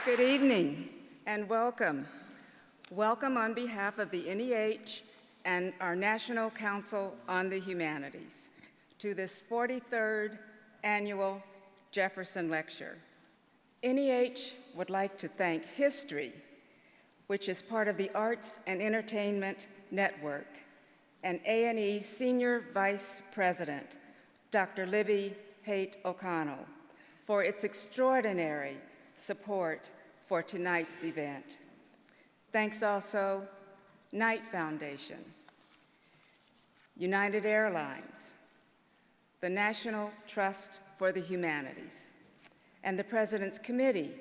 Good evening and welcome. Welcome on behalf of the NEH and our National Council on the Humanities to this 43rd Annual Jefferson Lecture. NEH would like to thank History, which is part of the Arts and Entertainment Network, and A&E's Senior Vice President, Dr. Libby Haight O'Connell, for its extraordinary support for tonight's event. Thanks also, Knight Foundation, United Airlines, the National Trust for the Humanities, and the President's Committee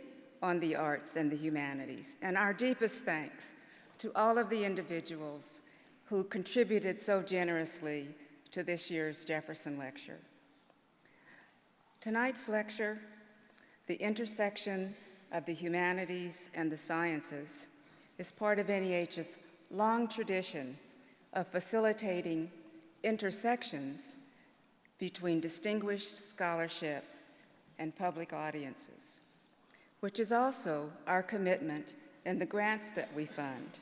on the Arts and the Humanities, and our deepest thanks to all of the individuals who contributed so generously to this year's Jefferson Lecture. Tonight's lecture, The Intersection of the Humanities and the Sciences, is part of NEH's long tradition of facilitating intersections between distinguished scholarship and public audiences, which is also our commitment in the grants that we fund.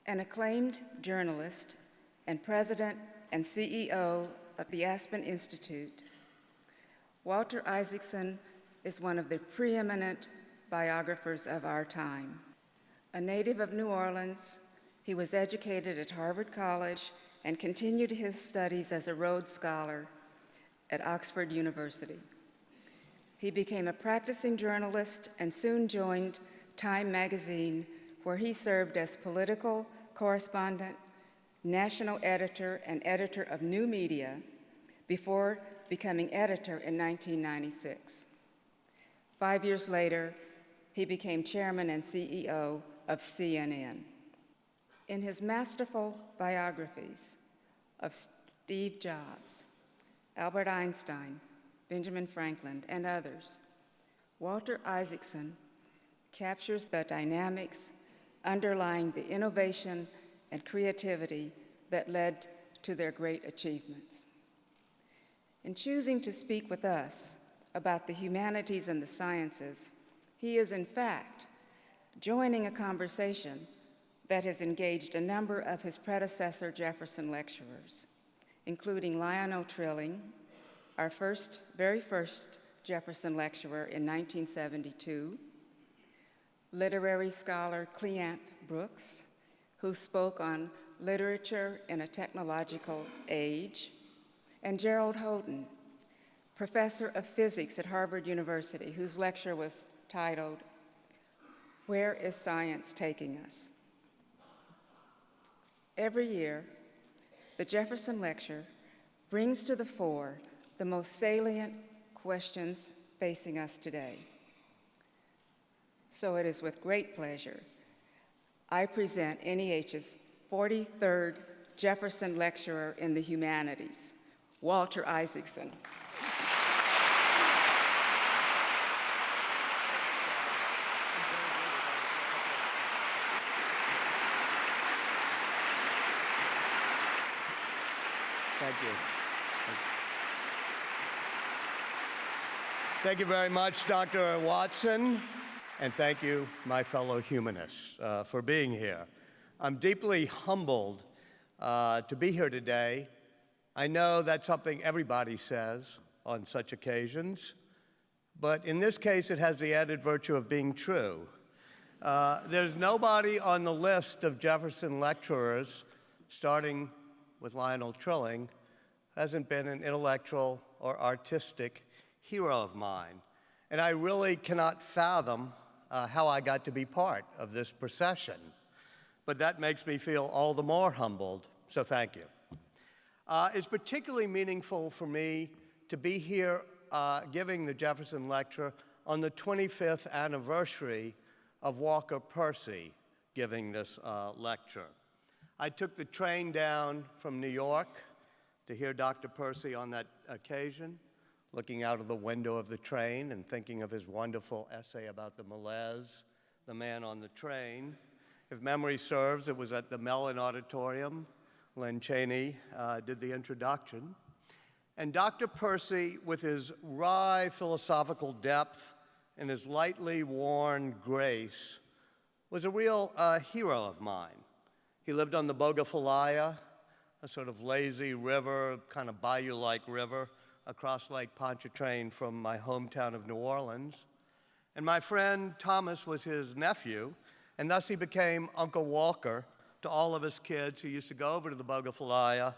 An acclaimed journalist and president and CEO of the Aspen Institute, Walter Isaacson is one of the preeminent biographers of our time. A native of New Orleans, he was educated at Harvard College and continued his studies as a Rhodes Scholar at Oxford University. He became a practicing journalist and soon joined Time magazine, where he served as political correspondent, national editor, and editor of New Media before becoming editor in 1996. 5 years later, he became chairman and CEO of CNN. In his masterful biographies of Steve Jobs, Albert Einstein, Benjamin Franklin, and others, Walter Isaacson captures the dynamics underlying the innovation and creativity that led to their great achievements. In choosing to speak with us about the humanities and the sciences, he is in fact joining a conversation that has engaged a number of his predecessor Jefferson lecturers, including Lionel Trilling, our very first Jefferson lecturer in 1972, literary scholar Cleanth Brooks, who spoke on literature in a technological age, and Gerald Houghton, professor of physics at Harvard University, whose lecture was titled, "Where is Science Taking Us?" Every year, the Jefferson Lecture brings to the fore the most salient questions facing us today. So it is with great pleasure I present NEH's 43rd Jefferson Lecturer in the Humanities, Walter Isaacson. Thank you. Thank you very much, Dr. Watson, and thank you, my fellow humanists, for being here. I'm deeply humbled to be here today. I know that's something everybody says on such occasions, but in this case, it has the added virtue of being true. There's nobody on the list of Jefferson lecturers, starting with Lionel Trilling, hasn't been an intellectual or artistic hero of mine. And I really cannot fathom how I got to be part of this procession. But that makes me feel all the more humbled, so thank you. It's particularly meaningful for me to be here giving the Jefferson Lecture on the 25th anniversary of Walker Percy giving this lecture. I took the train down from New York to hear Dr. Percy on that occasion, looking out of the window of the train and thinking of his wonderful essay about the malaise, the man on the train. If memory serves, it was at the Mellon Auditorium. Lynn Cheney did the introduction. And Dr. Percy, with his wry philosophical depth in his lightly worn grace, was a real hero of mine. He lived on the Bogafalaya, a sort of lazy river, kind of bayou-like river, across Lake Pontchartrain from my hometown of New Orleans. And my friend Thomas was his nephew, and thus he became Uncle Walker to all of us kids who used to go over to the Bogafalaya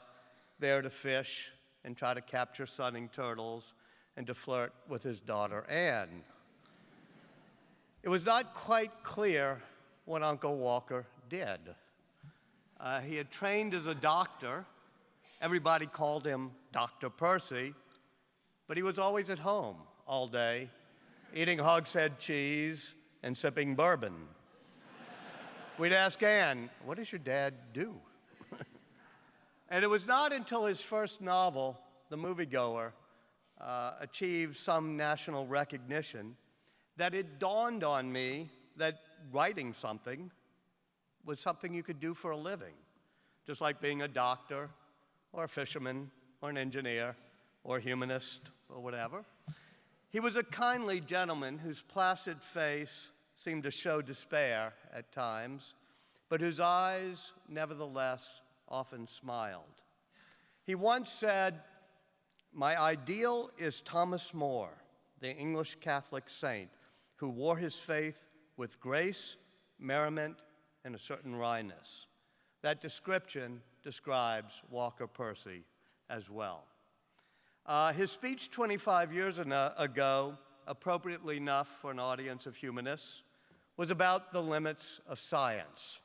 there to fish and try to capture sunning turtles and to flirt with his daughter, Anne. It was not quite clear what Uncle Walker did. He had trained as a doctor. Everybody called him Dr. Percy, but he was always at home all day, eating hogshead cheese and sipping bourbon. We'd ask Anne, what does your dad do? And it was not until his first novel, The Moviegoer, achieved some national recognition that it dawned on me that writing something was something you could do for a living, just like being a doctor or a fisherman or an engineer or a humanist or whatever. He was a kindly gentleman whose placid face seemed to show despair at times, but whose eyes, nevertheless, often smiled. He once said, "My ideal is Thomas More, the English Catholic saint, who wore his faith with grace, merriment, and a certain wryness." That description describes Walker Percy as well. His speech 25 years ago, appropriately enough for an audience of humanists, was about the limits of science.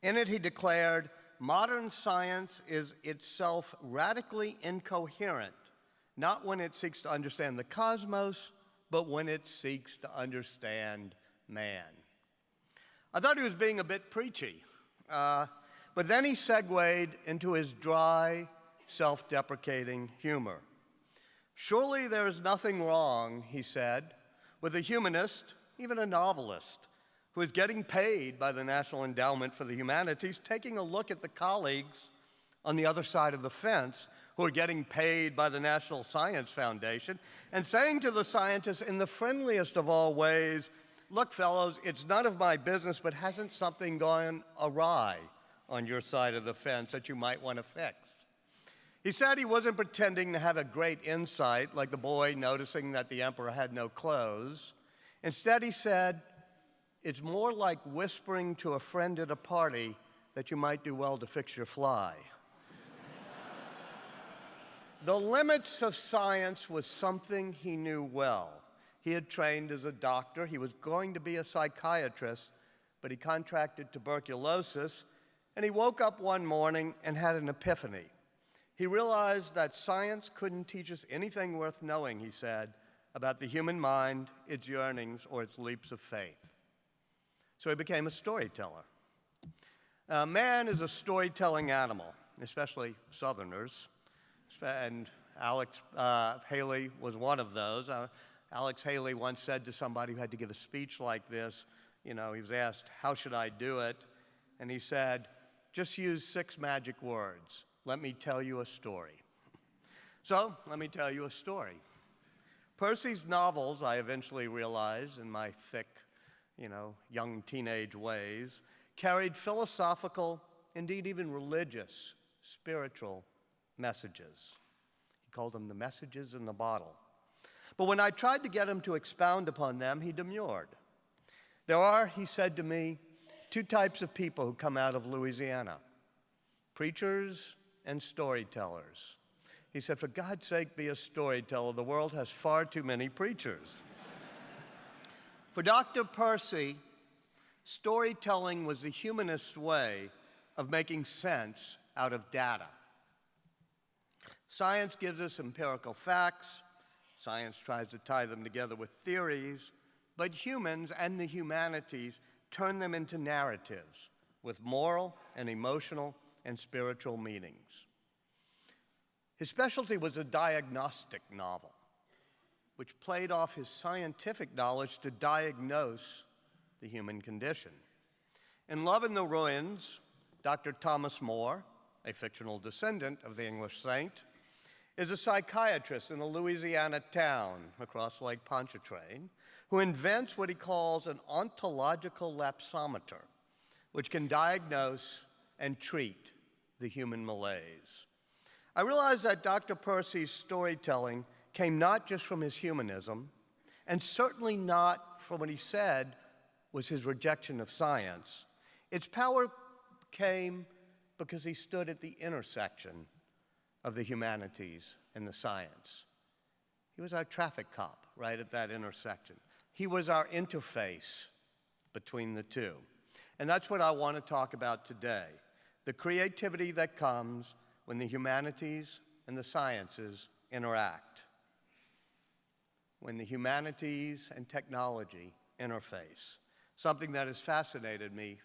In it, he declared, "Modern science is itself radically incoherent, not when it seeks to understand the cosmos, but when it seeks to understand man." I thought he was being a bit preachy, but then he segued into his dry, self-deprecating humor. "Surely there is nothing wrong," he said, "with a humanist, even a novelist, who is getting paid by the National Endowment for the Humanities, taking a look at the colleagues on the other side of the fence who are getting paid by the National Science Foundation, and saying to the scientists in the friendliest of all ways, 'Look, fellows, it's none of my business, but hasn't something gone awry on your side of the fence that you might want to fix?'" He said he wasn't pretending to have a great insight, like the boy noticing that the emperor had no clothes. Instead, he said, "It's more like whispering to a friend at a party that you might do well to fix your fly." The limits of science was something he knew well. He had trained as a doctor. He was going to be a psychiatrist, but he contracted tuberculosis, and he woke up one morning and had an epiphany. He realized that science couldn't teach us anything worth knowing, he said, about the human mind, its yearnings, or its leaps of faith. So he became a storyteller. Man is a storytelling animal, especially Southerners, and Alex Haley was one of those. Alex Haley once said to somebody who had to give a speech like this, he was asked, "How should I do it?" And he said, "Just use 6 magic words. Let me tell you a story." So, let me tell you a story. Percy's novels, I eventually realized in my thick, young teenage ways, carried philosophical, indeed even religious, spiritual messages. He called them the messages in the bottle. But when I tried to get him to expound upon them, he demurred. "There are," he said to me, "2 types of people who come out of Louisiana, preachers and storytellers." He said, "For God's sake, be a storyteller. The world has far too many preachers." For Dr. Percy, storytelling was the humanist way of making sense out of data. Science gives us empirical facts. Science tries to tie them together with theories, but humans and the humanities turn them into narratives with moral and emotional and spiritual meanings. His specialty was a diagnostic novel, which played off his scientific knowledge to diagnose the human condition. In Love in the Ruins, Dr. Thomas More, a fictional descendant of the English saint, is a psychiatrist in a Louisiana town across Lake Pontchartrain who invents what he calls an ontological lapsometer, which can diagnose and treat the human malaise. I realized that Dr. Percy's storytelling came not just from his humanism, and certainly not from what he said was his rejection of science. Its power came because he stood at the intersection of the humanities and the science. He was our traffic cop right at that intersection. He was our interface between the two. And that's what I want to talk about today, the creativity that comes when the humanities and the sciences interact, when the humanities and technology interface, something that has fascinated me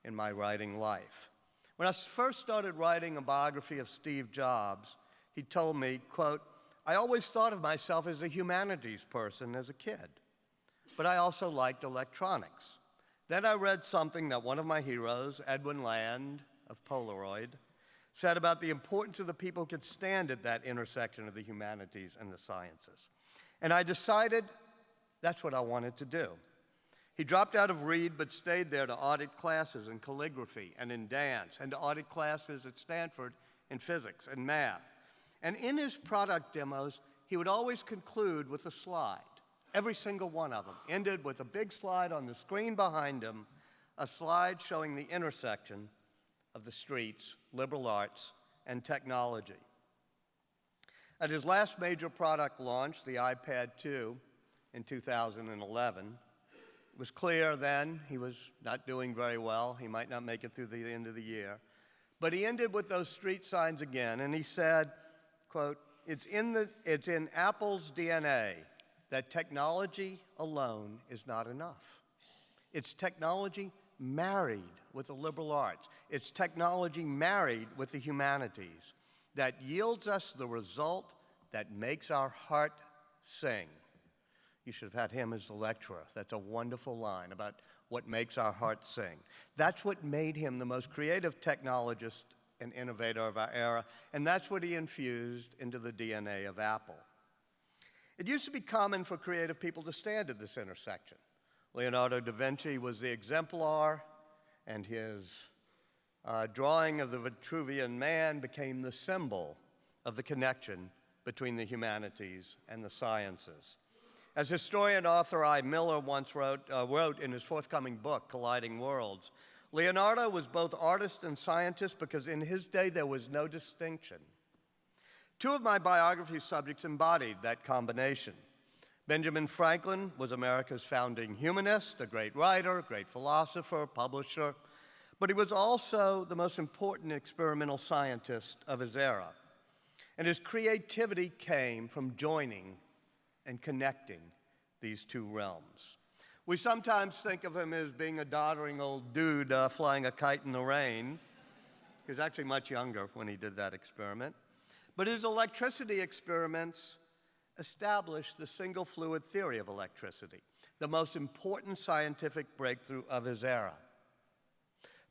in my writing life. When I first started writing a biography of Steve Jobs, he told me, quote, "I always thought of myself as a humanities person as a kid, but I also liked electronics. Then I read something that one of my heroes, Edwin Land of Polaroid, said about the importance of the people who could stand at that intersection of the humanities and the sciences. And I decided that's what I wanted to do." He dropped out of Reed but stayed there to audit classes in calligraphy and in dance, and to audit classes at Stanford in physics and math. And in his product demos, he would always conclude with a slide. Every single one of them ended with a big slide on the screen behind him, a slide showing the intersection of the streets, liberal arts, and technology. At his last major product launch, the iPad 2, in 2011, it was clear then he was not doing very well. He might not make it through the end of the year. But he ended with those street signs again, and he said, quote, it's in Apple's DNA that technology alone is not enough. It's technology married with the liberal arts. It's technology married with the humanities that yields us the result that makes our heart sing. You should have had him as the lecturer. That's a wonderful line about what makes our heart sing. That's what made him the most creative technologist and innovator of our era, and that's what he infused into the DNA of Apple. It used to be common for creative people to stand at this intersection. Leonardo da Vinci was the exemplar, and his drawing of the Vitruvian Man became the symbol of the connection between the humanities and the sciences. As historian author I. Miller once wrote in his forthcoming book, Colliding Worlds, Leonardo was both artist and scientist because in his day there was no distinction. Two of my biography subjects embodied that combination. Benjamin Franklin was America's founding humanist, a great writer, great philosopher, publisher, but he was also the most important experimental scientist of his era. And his creativity came from joining and connecting these two realms. We sometimes think of him as being a doddering old dude flying a kite in the rain. He was actually much younger when he did that experiment. But his electricity experiments established the single fluid theory of electricity, the most important scientific breakthrough of his era.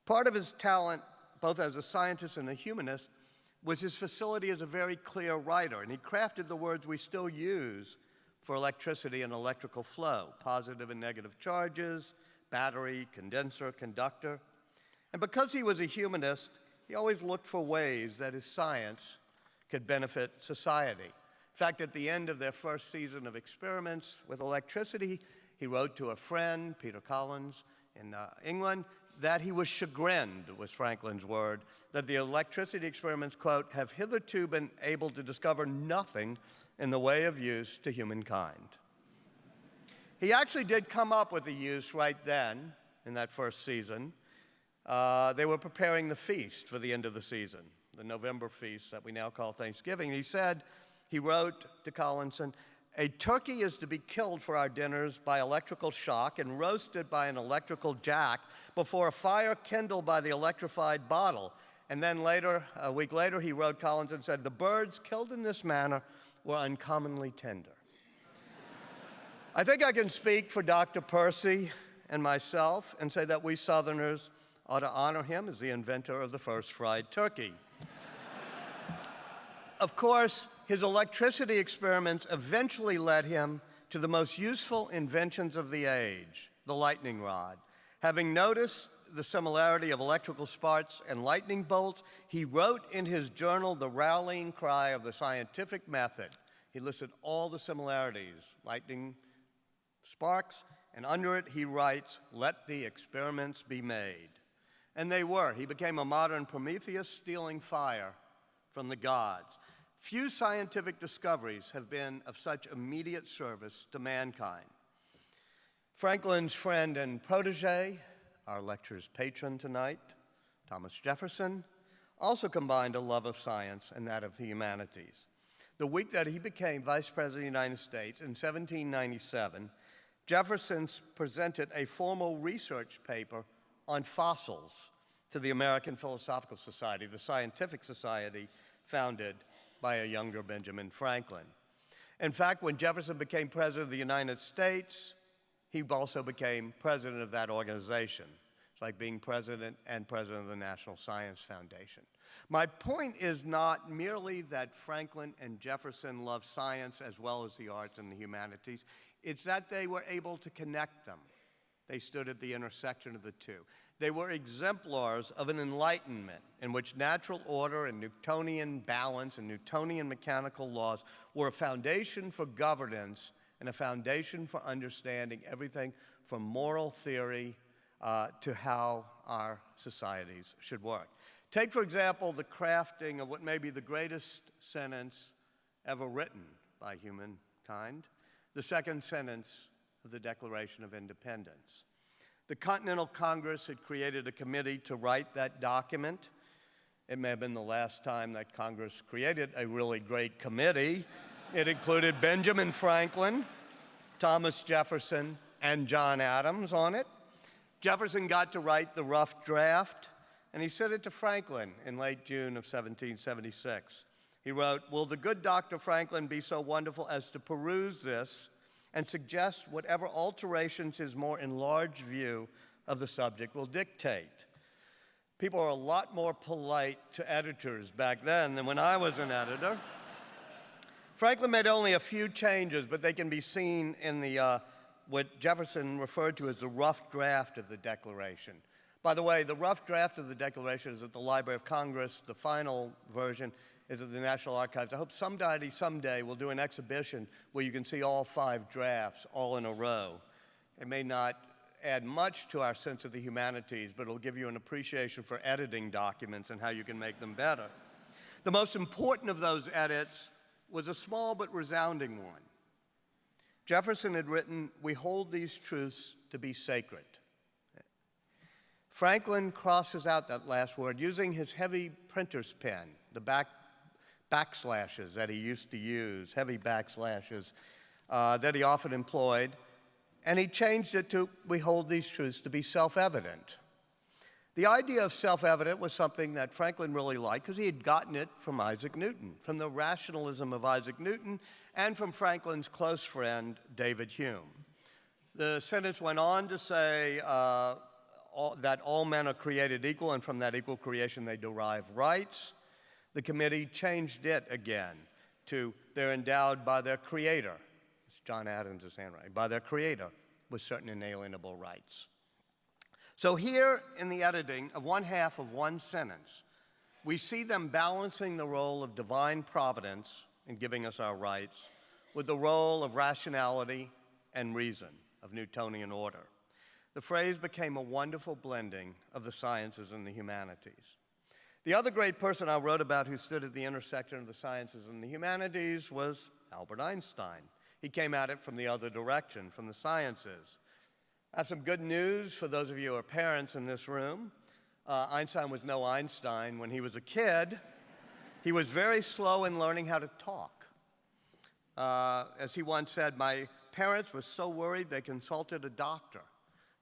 Part of his talent, both as a scientist and a humanist, was his facility as a very clear writer, and he crafted the words we still use for electricity and electrical flow, positive and negative charges, battery, condenser, conductor. And because he was a humanist, he always looked for ways that his science could benefit society. In fact, at the end of their first season of experiments with electricity, he wrote to a friend, Peter Collins, in England, that he was chagrined, was Franklin's word, that the electricity experiments, quote, have hitherto been able to discover nothing in the way of use to humankind. He actually did come up with a use right then, in that first season. They were preparing the feast for the end of the season, the November feast that we now call Thanksgiving. He said, he wrote to Collinson, a turkey is to be killed for our dinners by electrical shock and roasted by an electrical jack before a fire kindled by the electrified bottle. And then later, a week later, he wrote Collins and said, the birds killed in this manner were uncommonly tender. I think I can speak for Dr. Percy and myself and say that we Southerners ought to honor him as the inventor of the first fried turkey. of course, his electricity experiments eventually led him to the most useful inventions of the age, the lightning rod. Having noticed the similarity of electrical sparks and lightning bolts, he wrote in his journal the rallying cry of the scientific method. He listed all the similarities, lightning, sparks, and under it he writes, "Let the experiments be made." And they were. He became a modern Prometheus, stealing fire from the gods. Few scientific discoveries have been of such immediate service to mankind. Franklin's friend and protege, our lecture's patron tonight, Thomas Jefferson, also combined a love of science and that of the humanities. The week that he became Vice President of the United States in 1797, Jefferson presented a formal research paper on fossils to the American Philosophical Society, the scientific society founded by a younger Benjamin Franklin. In fact, when Jefferson became President of the United States, he also became president of that organization. It's like being president and president of the National Science Foundation. My point is not merely that Franklin and Jefferson loved science as well as the arts and the humanities. It's that they were able to connect them. They stood at the intersection of the two. They were exemplars of an enlightenment in which natural order and Newtonian balance and Newtonian mechanical laws were a foundation for governance and a foundation for understanding everything from moral theory to how our societies should work. Take, for example, the crafting of what may be the greatest sentence ever written by humankind, the second sentence of the Declaration of Independence. The Continental Congress had created a committee to write that document. It may have been the last time that Congress created a really great committee. It included Benjamin Franklin, Thomas Jefferson, and John Adams on it. Jefferson got to write the rough draft, and he sent it to Franklin in late June of 1776. He wrote, "Will the good Dr. Franklin be so wonderful as to peruse this and suggest whatever alterations his more enlarged view of the subject will dictate?" People are a lot more polite to editors back then than when I was an editor. Franklin made only a few changes, but they can be seen in the what Jefferson referred to as the rough draft of the Declaration. By the way, the rough draft of the Declaration is at the Library of Congress. The final version is at the National Archives. I hope somebody someday will do an exhibition where you can see all 5 drafts all in a row. It may not add much to our sense of the humanities, but it'll give you an appreciation for editing documents and how you can make them better. The most important of those edits was a small but resounding one. Jefferson had written, "We hold these truths to be sacred." Franklin crosses out that last word using his heavy printer's pen, the backslashes that he used to use, heavy backslashes that he often employed, and he changed it to, "We hold these truths to be self-evident." The idea of self-evident was something that Franklin really liked because he had gotten it from Isaac Newton, from the rationalism of Isaac Newton, and from Franklin's close friend, David Hume. The sentence went on to say that all men are created equal, and from that equal creation they derive rights. The committee changed it again to they're endowed by their creator. It's John Adams' handwriting, by their creator with certain inalienable rights. So here in the editing of one half of one sentence, we see them balancing the role of divine providence in giving us our rights with the role of rationality and reason, of Newtonian order. The phrase became a wonderful blending of the sciences and the humanities. The other great person I wrote about who stood at the intersection of the sciences and the humanities was Albert Einstein. He came at it from the other direction, from the sciences. I have some good news for those of you who are parents in this room. Einstein was no Einstein when he was a kid. He was very slow in learning how to talk. As he once said, "My parents were so worried they consulted a doctor.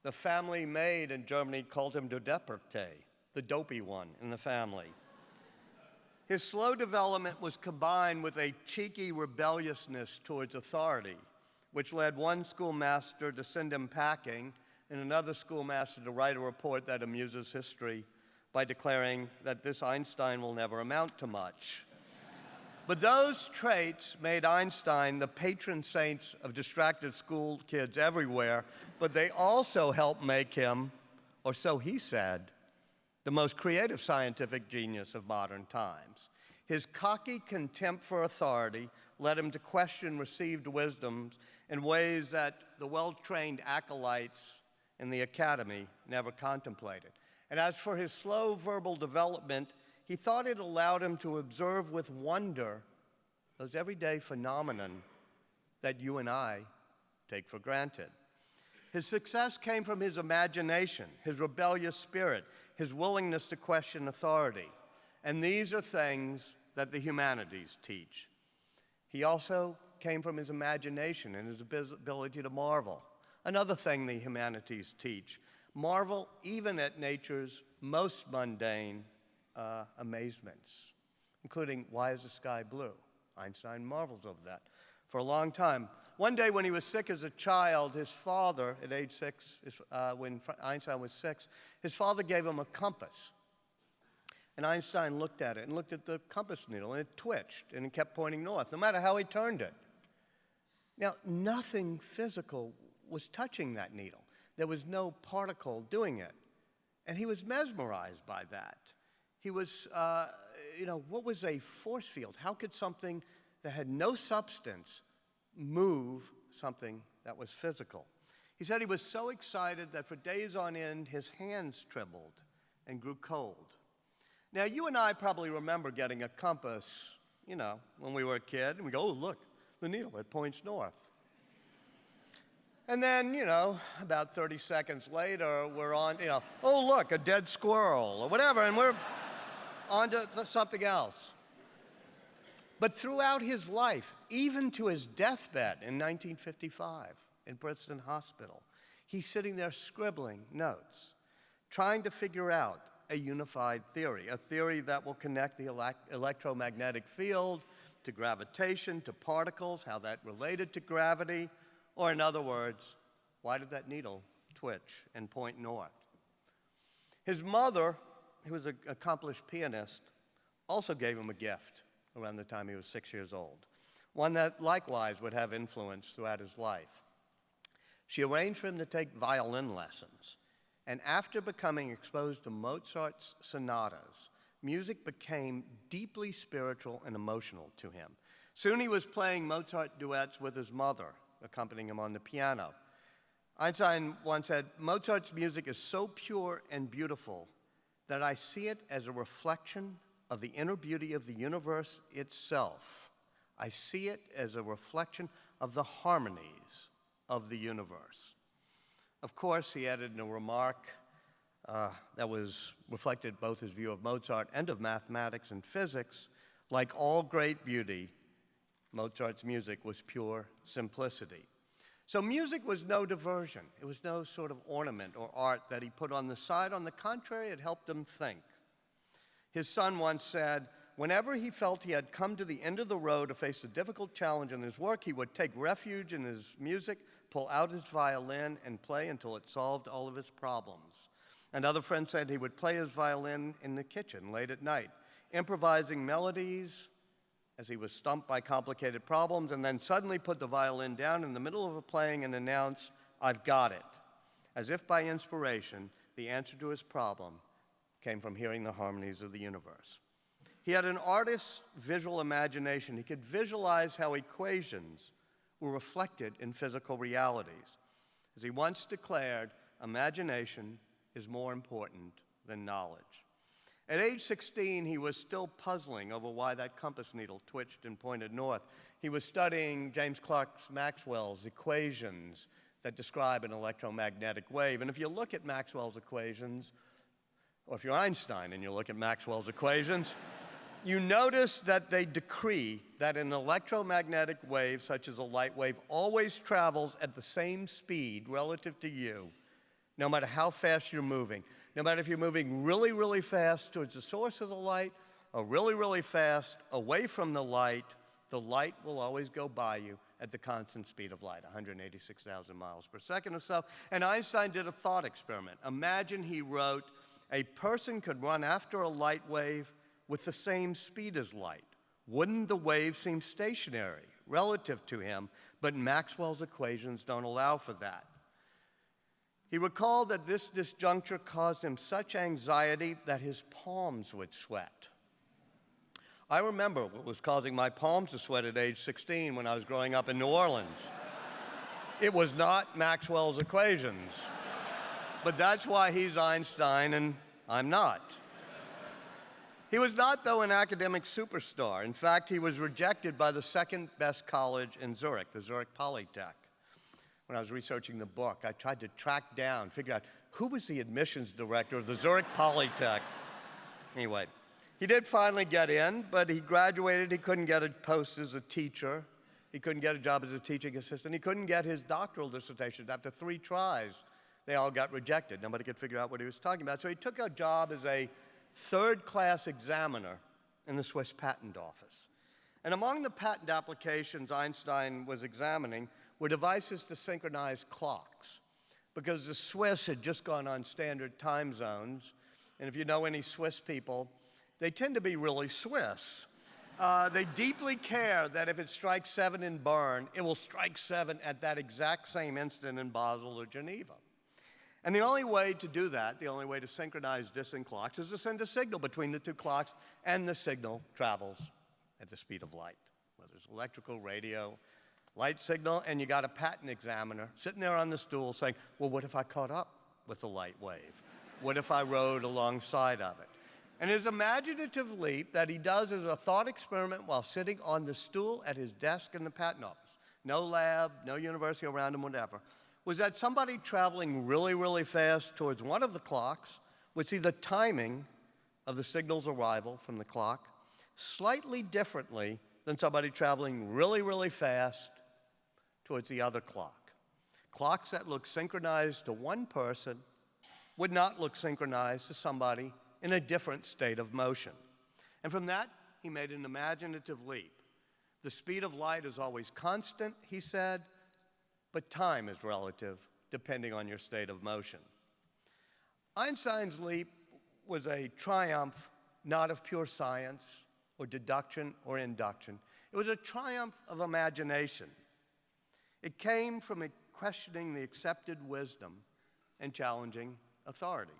The family maid in Germany called him der Depperte, the dopey one in the family." His slow development was combined with a cheeky rebelliousness towards authority, which led one schoolmaster to send him packing and another schoolmaster to write a report that amuses history by declaring that this Einstein will never amount to much. But those traits made Einstein the patron saint of distracted school kids everywhere, but they also helped make him, or so he said, the most creative scientific genius of modern times. His cocky contempt for authority led him to question received wisdoms in ways that the well-trained acolytes in the academy never contemplated. And as for his slow verbal development, he thought it allowed him to observe with wonder those everyday phenomena that you and I take for granted. His success came from his imagination, his rebellious spirit, his willingness to question authority. And these are things that the humanities teach. He also came from his imagination and his ability to marvel. Another thing the humanities teach, marvel even at nature's most mundane amazements, including why is the sky blue? Einstein marvels over that for a long time. One day when he was sick as a child, his father, at age 6, when Einstein was 6, his father gave him a compass. And Einstein looked at it and looked at the compass needle, and it twitched, and it kept pointing north, no matter how he turned it. Now, nothing physical was touching that needle. There was no particle doing it. And he was mesmerized by that. He was, what was a force field? How could something that had no substance move something that was physical? He said he was so excited that for days on end, his hands trembled and grew cold. Now, you and I probably remember getting a compass, when we were a kid, and we go, oh, look, the needle, it points north. And then, about 30 seconds later, we're on, oh, look, a dead squirrel, or whatever, and we're on to something else. But throughout his life, even to his deathbed in 1955 in Princeton Hospital, he's sitting there scribbling notes, trying to figure out a unified theory, a theory that will connect the electromagnetic field to gravitation, to particles, how that related to gravity, or in other words, why did that needle twitch and point north? His mother, who was an accomplished pianist, also gave him a gift around the time he was 6 years old, one that likewise would have influence throughout his life. She arranged for him to take violin lessons, and after becoming exposed to Mozart's sonatas, music became deeply spiritual and emotional to him. Soon he was playing Mozart duets with his mother, accompanying him on the piano. Einstein once said, Mozart's music is so pure and beautiful that I see it as a reflection of the inner beauty of the universe itself. I see it as a reflection of the harmonies of the universe. Of course, he added in a remark that was reflected both his view of Mozart and of mathematics and physics, like all great beauty, Mozart's music was pure simplicity. So music was no diversion. It was no sort of ornament or art that he put on the side. On the contrary, it helped him think. His son once said, whenever he felt he had come to the end of the road to face a difficult challenge in his work, he would take refuge in his music, pull out his violin, and play until it solved all of his problems. Another friend said he would play his violin in the kitchen late at night, improvising melodies as he was stumped by complicated problems, and then suddenly put the violin down in the middle of a playing and announce, I've got it. As if by inspiration, the answer to his problem came from hearing the harmonies of the universe. He had an artist's visual imagination. He could visualize how equations were reflected in physical realities. As he once declared, imagination is more important than knowledge. At age 16, he was still puzzling over why that compass needle twitched and pointed north. He was studying James Clerk Maxwell's equations that describe an electromagnetic wave. And if you look at Maxwell's equations, or if you're Einstein and you look at Maxwell's equations, you notice that they decree that an electromagnetic wave, such as a light wave, always travels at the same speed relative to you, no matter how fast you're moving. No matter if you're moving really, really fast towards the source of the light or really, really fast away from the light will always go by you at the constant speed of light, 186,000 miles per second or so. And Einstein did a thought experiment. Imagine, he wrote, a person could run after a light wave with the same speed as light. Wouldn't the wave seem stationary relative to him? But Maxwell's equations don't allow for that. He recalled that this disjuncture caused him such anxiety that his palms would sweat. I remember what was causing my palms to sweat at age 16 when I was growing up in New Orleans. It was not Maxwell's equations. But that's why he's Einstein and I'm not. He was not, though, an academic superstar. In fact, he was rejected by the second best college in Zurich, the Zurich Polytech. When I was researching the book, I tried to track down, figure out who was the admissions director of the Zurich Polytech. Anyway, he did finally get in, but he graduated. He couldn't get a post as a teacher. He couldn't get a job as a teaching assistant. He couldn't get his doctoral dissertation. After 3 tries, they all got rejected. Nobody could figure out what he was talking about. So he took a job as a third-class examiner in the Swiss Patent Office. And among the patent applications Einstein was examining were devices to synchronize clocks, because the Swiss had just gone on standard time zones. And if you know any Swiss people, they tend to be really Swiss. They deeply care that if it strikes 7 in Bern, it will strike 7 at that exact same instant in Basel or Geneva. And the only way to do that, the only way to synchronize distant clocks, is to send a signal between the 2 clocks, and the signal travels at the speed of light, whether it's electrical, radio, light signal, and you got a patent examiner sitting there on the stool saying, well, what if I caught up with the light wave? What if I rode alongside of it? And his imaginative leap that he does as a thought experiment while sitting on the stool at his desk in the patent office, no lab, no university around him, whatever, was that somebody traveling really, really fast towards one of the clocks would see the timing of the signal's arrival from the clock slightly differently than somebody traveling really, really fast towards the other clock. Clocks that look synchronized to one person would not look synchronized to somebody in a different state of motion. And from that, he made an imaginative leap. The speed of light is always constant, he said, but time is relative, depending on your state of motion. Einstein's leap was a triumph not of pure science or deduction or induction. It was a triumph of imagination. It came from questioning the accepted wisdom and challenging authority.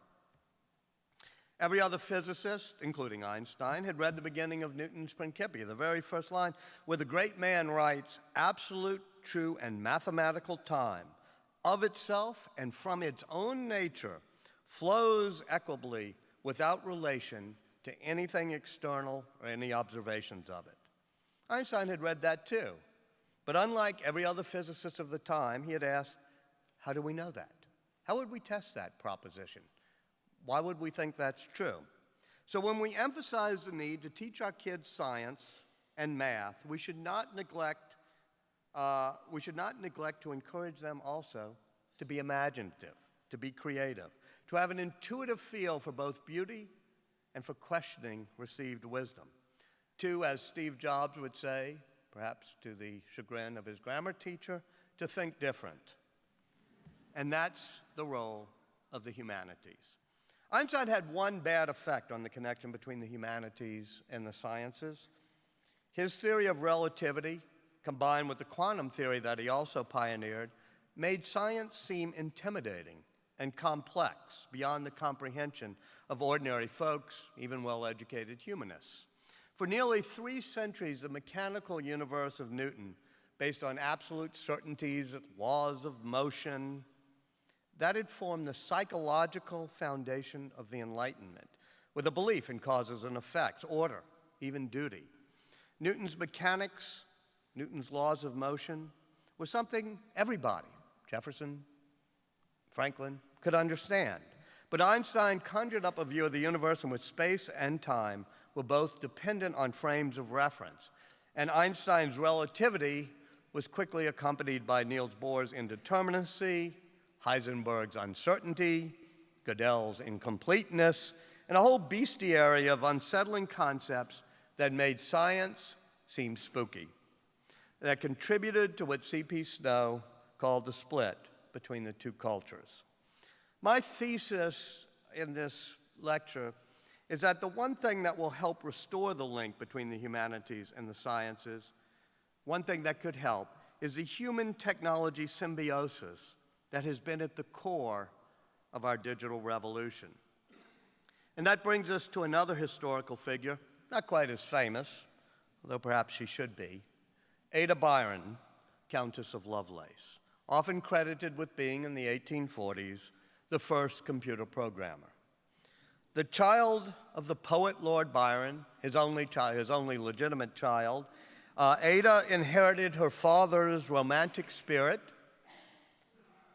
Every other physicist, including Einstein, had read the beginning of Newton's Principia, the very first line, where the great man writes, absolute, true, and mathematical time, of itself and from its own nature, flows equably without relation to anything external or any observations of it. Einstein had read that too, but unlike every other physicist of the time, he had asked, how do we know that? How would we test that proposition? Why would we think that's true? So when we emphasize the need to teach our kids science and math, we should not neglect to encourage them also to be imaginative, to be creative, to have an intuitive feel for both beauty and for questioning received wisdom. To, as Steve Jobs would say, perhaps to the chagrin of his grammar teacher, to think different. And that's the role of the humanities. Einstein had one bad effect on the connection between the humanities and the sciences. His theory of relativity, combined with the quantum theory that he also pioneered, made science seem intimidating and complex beyond the comprehension of ordinary folks, even well-educated humanists. For nearly 3 centuries, the mechanical universe of Newton, based on absolute certainties, laws of motion, that had formed the psychological foundation of the Enlightenment, with a belief in causes and effects, order, even duty. Newton's mechanics, Newton's laws of motion, were something everybody, Jefferson, Franklin, could understand. But Einstein conjured up a view of the universe in which space and time were both dependent on frames of reference. And Einstein's relativity was quickly accompanied by Niels Bohr's indeterminacy, Heisenberg's uncertainty, Gödel's incompleteness, and a whole bestiary of unsettling concepts that made science seem spooky, that contributed to what C.P. Snow called the split between the 2 cultures. My thesis in this lecture is that the one thing that will help restore the link between the humanities and the sciences, one thing that could help, is the human-technology symbiosis that has been at the core of our digital revolution. And that brings us to another historical figure, not quite as famous, although perhaps she should be, Ada Byron, Countess of Lovelace, often credited with being, in the 1840s, the first computer programmer. The child of the poet Lord Byron, his only legitimate child, Ada inherited her father's romantic spirit,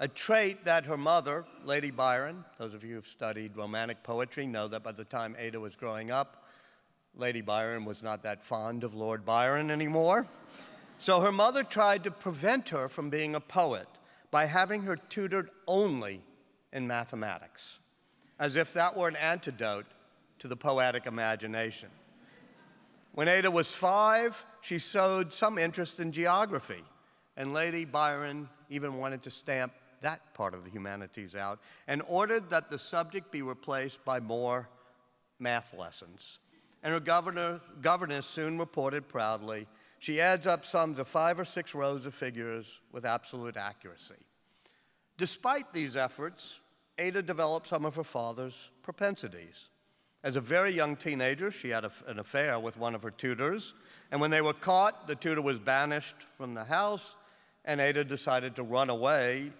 a trait that her mother, Lady Byron, those of you who've studied Romantic poetry know that by the time Ada was growing up, Lady Byron was not that fond of Lord Byron anymore. So her mother tried to prevent her from being a poet by having her tutored only in mathematics, as if that were an antidote to the poetic imagination. When Ada was 5, she showed some interest in geography, and Lady Byron even wanted to stamp that part of the humanities out and ordered that the subject be replaced by more math lessons. And her governess soon reported proudly, she adds up sums of 5 or 6 rows of figures with absolute accuracy. Despite these efforts, Ada developed some of her father's propensities. As a very young teenager, she had an affair with one of her tutors, and when they were caught, the tutor was banished from the house, and Ada decided to run away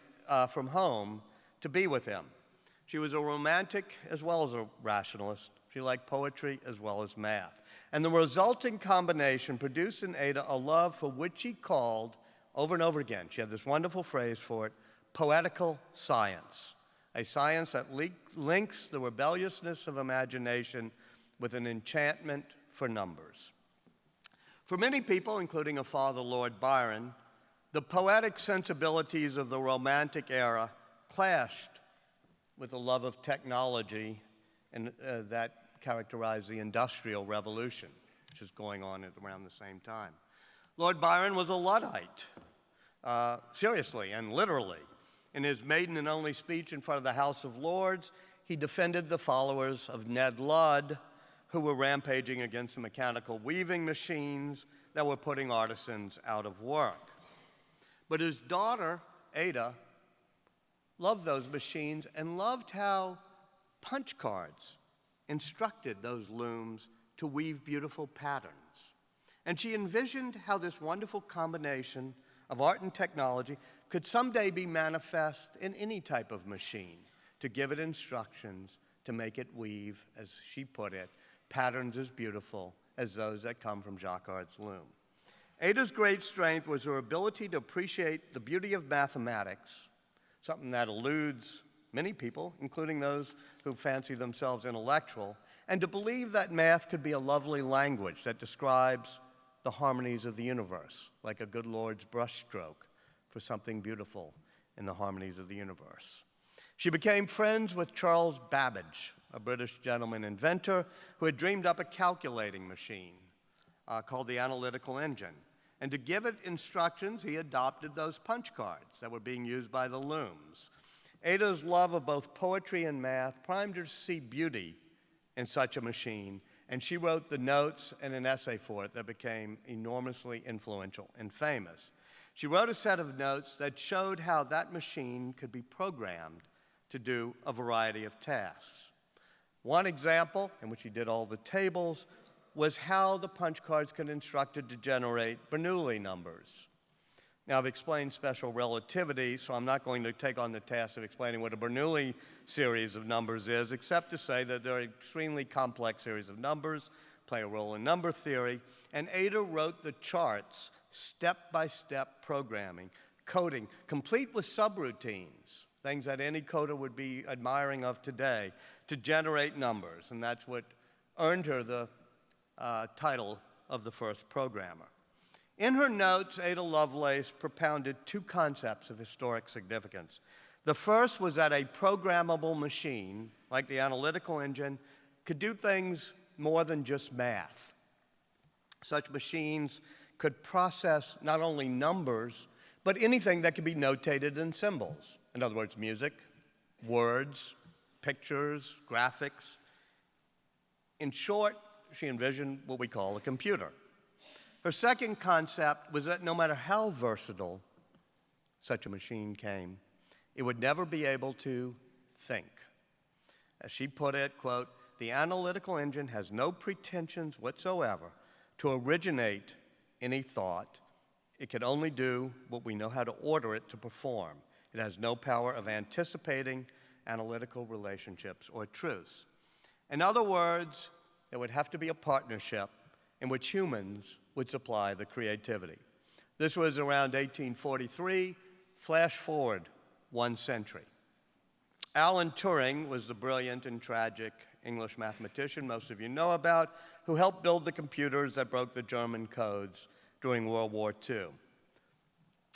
from home to be with him. She was a romantic as well as a rationalist. She liked poetry as well as math. And the resulting combination produced in Ada a love for which she called, over and over again, she had this wonderful phrase for it, poetical science, a science that links the rebelliousness of imagination with an enchantment for numbers. For many people, including her father, Lord Byron, the poetic sensibilities of the Romantic era clashed with the love of technology and that characterized the Industrial Revolution, which is going on at around the same time. Lord Byron was a Luddite, seriously and literally. In his maiden and only speech in front of the House of Lords, he defended the followers of Ned Ludd, who were rampaging against the mechanical weaving machines that were putting artisans out of work. But his daughter, Ada, loved those machines and loved how punch cards instructed those looms to weave beautiful patterns. And she envisioned how this wonderful combination of art and technology could someday be manifest in any type of machine, to give it instructions to make it weave, as she put it, patterns as beautiful as those that come from Jacquard's loom. Ada's great strength was her ability to appreciate the beauty of mathematics, something that eludes many people, including those who fancy themselves intellectual, and to believe that math could be a lovely language that describes the harmonies of the universe, like a good Lord's brushstroke for something beautiful in the harmonies of the universe. She became friends with Charles Babbage, a British gentleman inventor who had dreamed up a calculating machine called the analytical engine. And to give it instructions, he adopted those punch cards that were being used by the looms. Ada's love of both poetry and math primed her to see beauty in such a machine, and she wrote the notes and an essay for it that became enormously influential and famous. She wrote a set of notes that showed how that machine could be programmed to do a variety of tasks. One example, in which he did all the tables, was how the punch cards could instructed to generate Bernoulli numbers. Now, I've explained special relativity, so I'm not going to take on the task of explaining what a Bernoulli series of numbers is, except to say that they're an extremely complex series of numbers, play a role in number theory, and Ada wrote the charts, step-by-step programming, coding, complete with subroutines, things that any coder would be admiring of today, to generate numbers, and that's what earned her the title of the first programmer. In her notes, Ada Lovelace propounded 2 concepts of historic significance. The first was that a programmable machine, like the analytical engine, could do things more than just math. Such machines could process not only numbers, but anything that could be notated in symbols. In other words, music, words, pictures, graphics. In short, she envisioned what we call a computer. Her second concept was that no matter how versatile such a machine came, it would never be able to think. As she put it, quote, "The analytical engine has no pretensions whatsoever to originate any thought. It can only do what we know how to order it to perform. It has no power of anticipating analytical relationships or truths." In other words, there would have to be a partnership in which humans would supply the creativity. This was around 1843. Flash forward one century. Alan Turing was the brilliant and tragic English mathematician most of you know about, who helped build the computers that broke the German codes during World War II.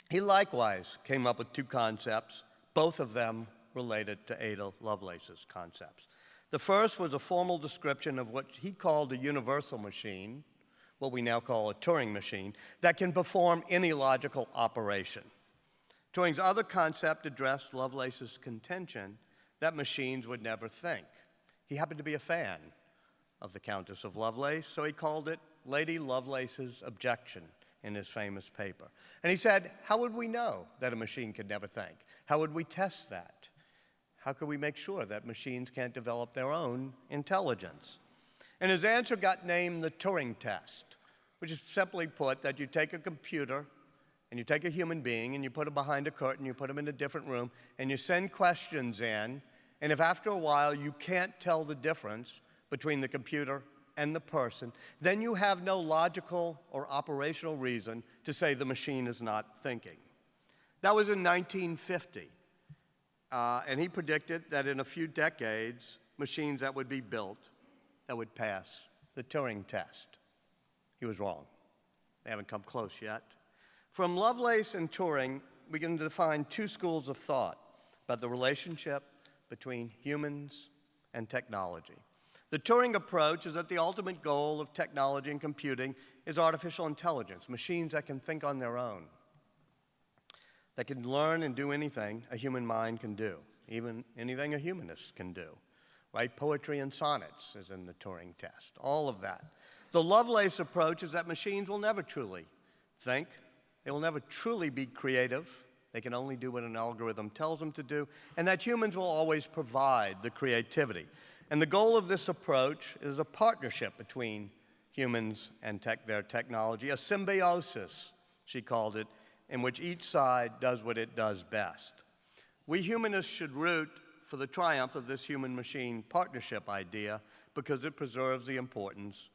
He likewise came up with two concepts, both of them related to Ada Lovelace's concepts. The first was a formal description of what he called a universal machine, what we now call a Turing machine, that can perform any logical operation. Turing's other concept addressed Lovelace's contention that machines would never think. He happened to be a fan of the Countess of Lovelace, so he called it Lady Lovelace's Objection in his famous paper. And he said, how would we know that a machine could never think? How would we test that? How could we make sure that machines can't develop their own intelligence? And his answer got named the Turing test, which is simply put that you take a computer and you take a human being and you put them behind a curtain, you put them in a different room, and you send questions in, and if after a while you can't tell the difference between the computer and the person, then you have no logical or operational reason to say the machine is not thinking. That was in 1950, and he predicted that in a few decades, machines that would be built that would pass the Turing test. He was wrong. They haven't come close yet. From Lovelace and Turing, we can define two schools of thought about the relationship between humans and technology. The Turing approach is that the ultimate goal of technology and computing is artificial intelligence, machines that can think on their own, that can learn and do anything a human mind can do, even anything a humanist can do. Write poetry and sonnets is in the Turing test, all of that. The Lovelace approach is that machines will never truly think. They will never truly be creative. They can only do what an algorithm tells them to do, and that humans will always provide the creativity. And the goal of this approach is a partnership between humans and their technology, a symbiosis, she called it, in which each side does what it does best. We humanists should root for the triumph of this human-machine partnership idea because it preserves the importance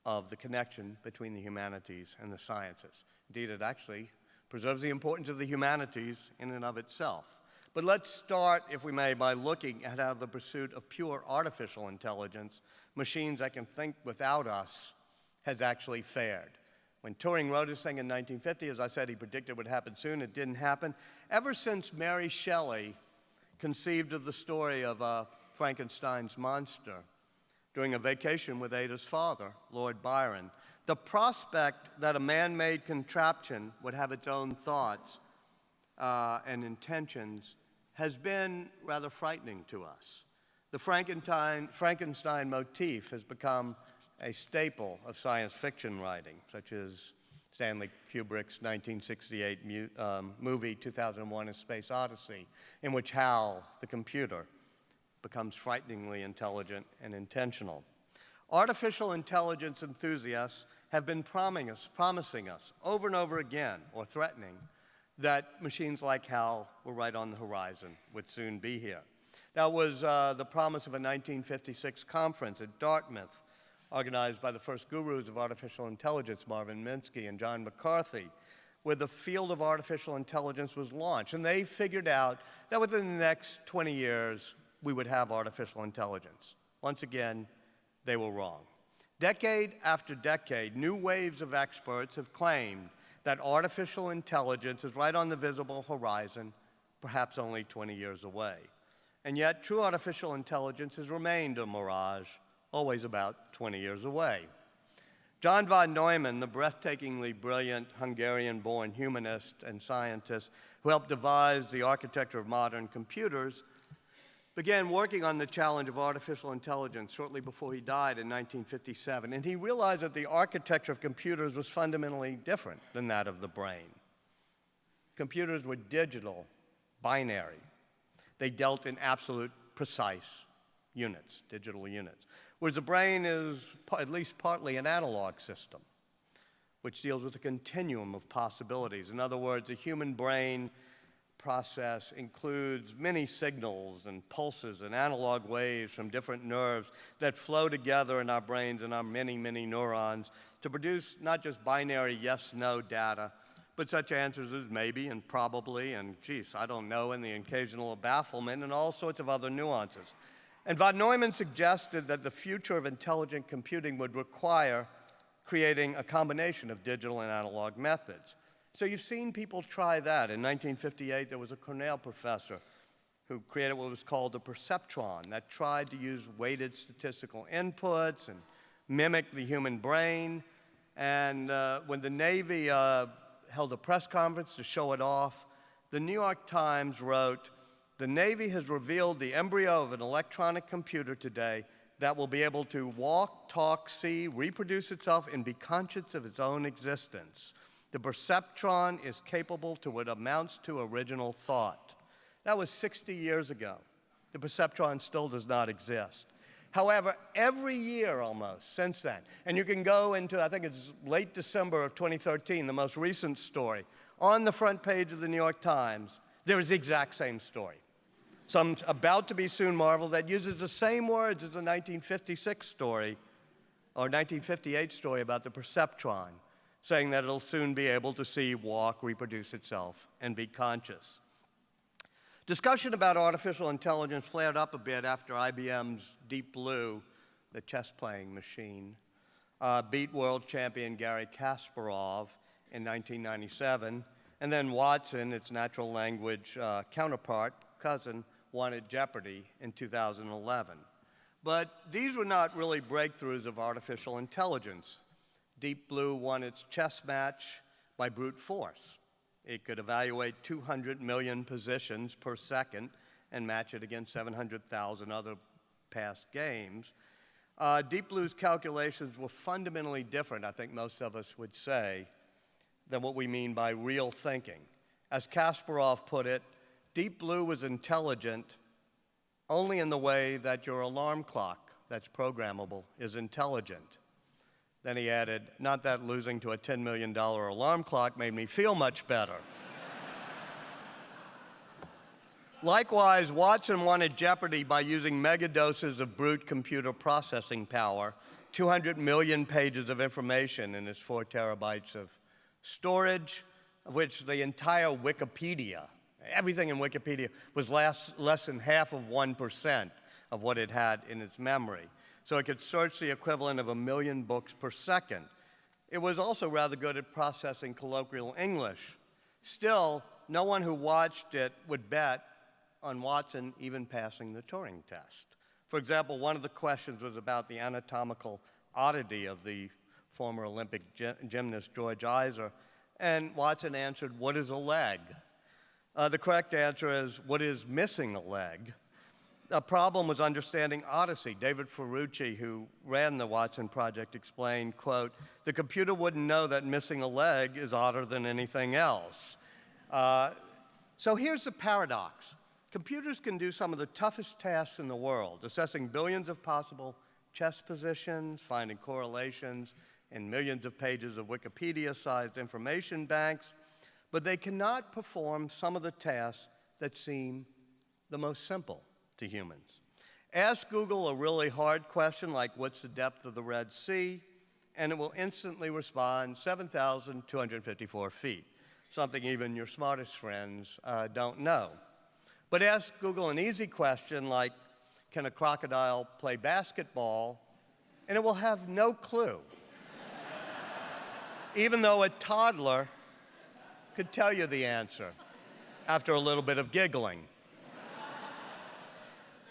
of the connection between the humanities and the sciences. Indeed, it actually preserves the importance of the humanities in and of itself. But let's start, if we may, by looking at how the pursuit of pure artificial intelligence, machines that can think without us, has actually fared. When Turing wrote his thing in 1950, as I said, he predicted it would happen soon. It didn't happen. Ever since Mary Shelley conceived of the story of Frankenstein's monster during a vacation with Ada's father, Lord Byron, the prospect that a man-made contraption would have its own thoughts and intentions has been rather frightening to us. The Frankenstein motif has become a staple of science fiction writing, such as Stanley Kubrick's 1968 movie 2001: A Space Odyssey, in which Hal, the computer, becomes frighteningly intelligent and intentional. Artificial intelligence enthusiasts have been promising us over and over again, or threatening, that machines like HAL were right on the horizon, would soon be here. That was the promise of a 1956 conference at Dartmouth, organized by the first gurus of artificial intelligence, Marvin Minsky and John McCarthy, where the field of artificial intelligence was launched. And they figured out that within the next 20 years, we would have artificial intelligence. Once again, they were wrong. Decade after decade, new waves of experts have claimed that artificial intelligence is right on the visible horizon, perhaps only 20 years away. And yet, true artificial intelligence has remained a mirage, always about 20 years away. John von Neumann, the breathtakingly brilliant Hungarian-born humanist and scientist who helped devise the architecture of modern computers, began working on the challenge of artificial intelligence shortly before he died in 1957, and he realized that the architecture of computers was fundamentally different than that of the brain. Computers were digital, binary. They dealt in absolute precise units, digital units, whereas the brain is at least partly an analog system, which deals with a continuum of possibilities. In other words, a human brain process includes many signals and pulses and analog waves from different nerves that flow together in our brains and our many, many neurons to produce not just binary yes-no data, but such answers as maybe and probably and geez, I don't know, and the occasional bafflement and all sorts of other nuances. And von Neumann suggested that the future of intelligent computing would require creating a combination of digital and analog methods. So you've seen people try that. In 1958, there was a Cornell professor who created what was called the perceptron that tried to use weighted statistical inputs and mimic the human brain. And when the Navy held a press conference to show it off, the New York Times wrote, "The Navy has revealed the embryo of an electronic computer today that will be able to walk, talk, see, reproduce itself, and be conscious of its own existence. The perceptron is capable to what amounts to original thought." That was 60 years ago. The perceptron still does not exist. However, every year almost since then, and you can go into, I think it's late December of 2013, the most recent story, on the front page of the New York Times, there is the exact same story. Some about to be soon marvel that uses the same words as the 1956 story or 1958 story about the perceptron, saying that it'll soon be able to see, walk, reproduce itself, and be conscious. Discussion about artificial intelligence flared up a bit after IBM's Deep Blue, the chess-playing machine, beat world champion Garry Kasparov in 1997, and then Watson, its natural language cousin, won at Jeopardy in 2011. But these were not really breakthroughs of artificial intelligence. Deep Blue won its chess match by brute force. It could evaluate 200 million positions per second and match it against 700,000 other past games. Deep Blue's calculations were fundamentally different, I think most of us would say, than what we mean by real thinking. As Kasparov put it, Deep Blue was intelligent only in the way that your alarm clock that's programmable is intelligent. Then he added, "Not that losing to a $10 million alarm clock made me feel much better." Likewise, Watson won at Jeopardy by using megadoses of brute computer processing power, 200 million pages of information in its 4 terabytes of storage, of which the entire Wikipedia, everything in Wikipedia, was less than half of 1% of what it had in its memory. So it could search the equivalent of 1 million books per second. It was also rather good at processing colloquial English. Still, no one who watched it would bet on Watson even passing the Turing test. For example, one of the questions was about the anatomical oddity of the former Olympic gymnast George Iser, and Watson answered, "What is a leg?" The correct answer is, "What is missing a leg?" The problem was understanding odyssey. David Ferrucci, who ran the Watson project, explained, quote, "The computer wouldn't know that missing a leg is odder than anything else." So here's the paradox. Computers can do some of the toughest tasks in the world, assessing billions of possible chess positions, finding correlations in millions of pages of Wikipedia-sized information banks, but they cannot perform some of the tasks that seem the most simple to humans. Ask Google a really hard question like, "What's the depth of the Red Sea?" and it will instantly respond 7,254 feet, something even your smartest friends don't know. But ask Google an easy question like, "Can a crocodile play basketball?" and it will have no clue, even though a toddler could tell you the answer after a little bit of giggling.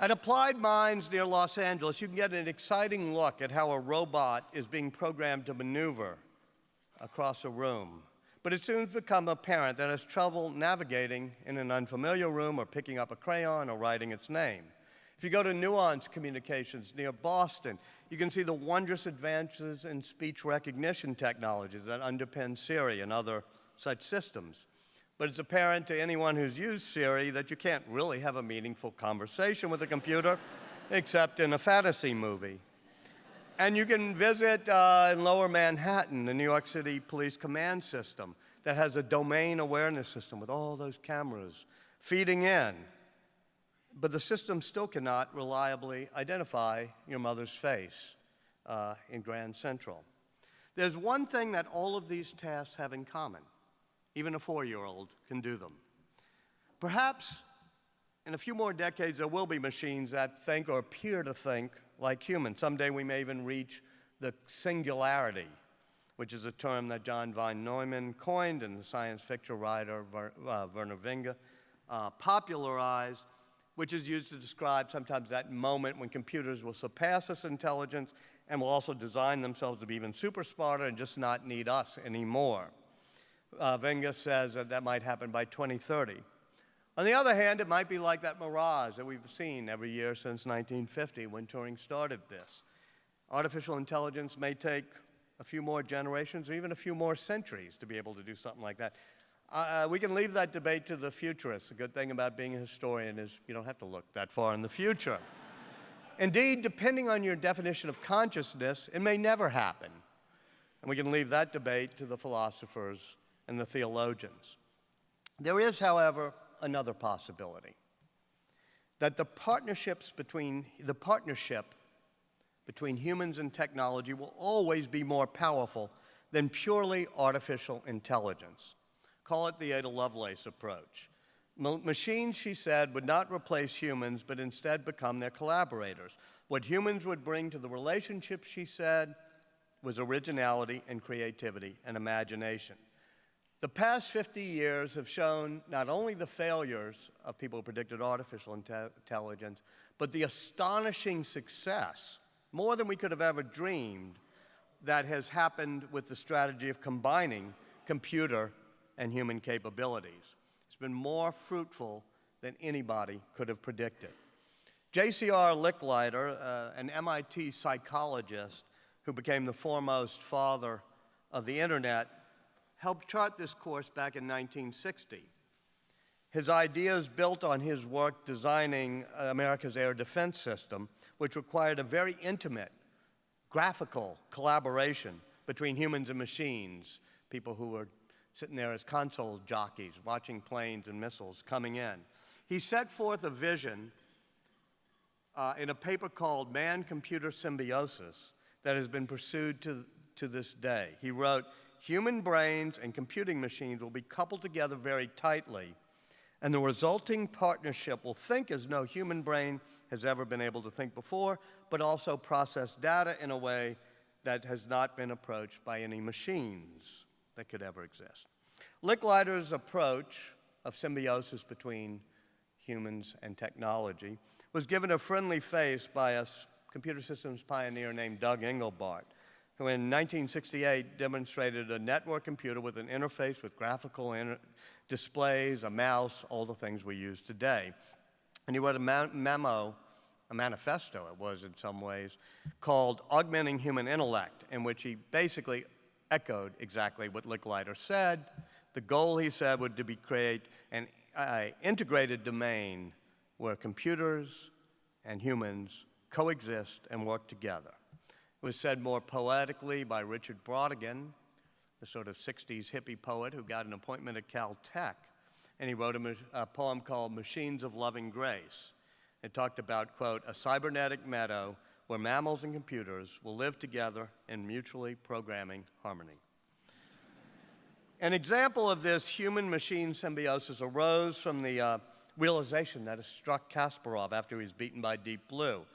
At Applied Minds near Los Angeles, you can get an exciting look at how a robot is being programmed to maneuver across a room. But it soon becomes apparent that it has trouble navigating in an unfamiliar room or picking up a crayon or writing its name. If you go to Nuance Communications near Boston, you can see the wondrous advances in speech recognition technologies that underpin Siri and other such systems. But it's apparent to anyone who's used Siri that you can't really have a meaningful conversation with a computer except in a fantasy movie. And you can visit in Lower Manhattan, the New York City Police Command System that has a domain awareness system with all those cameras feeding in. But the system still cannot reliably identify your mother's face in Grand Central. There's one thing that all of these tasks have in common. Even a 4-year-old can do them. Perhaps in a few more decades, there will be machines that think or appear to think like humans. Someday we may even reach the singularity, which is a term that John von Neumann coined and the science fiction writer Werner Vinge popularized, which is used to describe sometimes that moment when computers will surpass us in intelligence and will also design themselves to be even super smarter and just not need us anymore. Vinge says that might happen by 2030. On the other hand, it might be like that mirage that we've seen every year since 1950 when Turing started this. Artificial intelligence may take a few more generations or even a few more centuries to be able to do something like that. We can leave that debate to the futurists. The good thing about being a historian is you don't have to look that far in the future. Indeed, depending on your definition of consciousness, it may never happen. And we can leave that debate to the philosophers and the theologians. There is, however, another possibility, that the partnership between humans and technology will always be more powerful than purely artificial intelligence. Call it the Ada Lovelace approach. Machines, she said, would not replace humans, but instead become their collaborators. What humans would bring to the relationship, she said, was originality and creativity and imagination. The past 50 years have shown not only the failures of people who predicted artificial intelligence, but the astonishing success, more than we could have ever dreamed, that has happened with the strategy of combining computer and human capabilities. It's been more fruitful than anybody could have predicted. J.C.R. Licklider, an MIT psychologist who became the foremost father of the internet, helped chart this course back in 1960. His ideas built on his work designing America's air defense system, which required a very intimate, graphical collaboration between humans and machines, people who were sitting there as console jockeys, watching planes and missiles coming in. He set forth a vision in a paper called Man-Computer Symbiosis that has been pursued to this day. He wrote, "Human brains and computing machines will be coupled together very tightly, and the resulting partnership will think as no human brain has ever been able to think before, but also process data in a way that has not been approached by any machines that could ever exist." Licklider's approach of symbiosis between humans and technology was given a friendly face by a computer systems pioneer named Doug Engelbart, who in 1968 demonstrated a network computer with an interface with graphical displays, a mouse, all the things we use today. And he wrote a manifesto it was in some ways, called Augmenting Human Intellect, in which he basically echoed exactly what Licklider said. The goal, he said, would to create an integrated domain where computers and humans coexist and work together. It was said more poetically by Richard Brautigan, the sort of 60s hippie poet who got an appointment at Caltech, and he wrote a poem called Machines of Loving Grace. It talked about, quote, a cybernetic meadow where mammals and computers will live together in mutually programming harmony. An example of this human-machine symbiosis arose from the realization that it struck Kasparov after he was beaten by Deep Blue.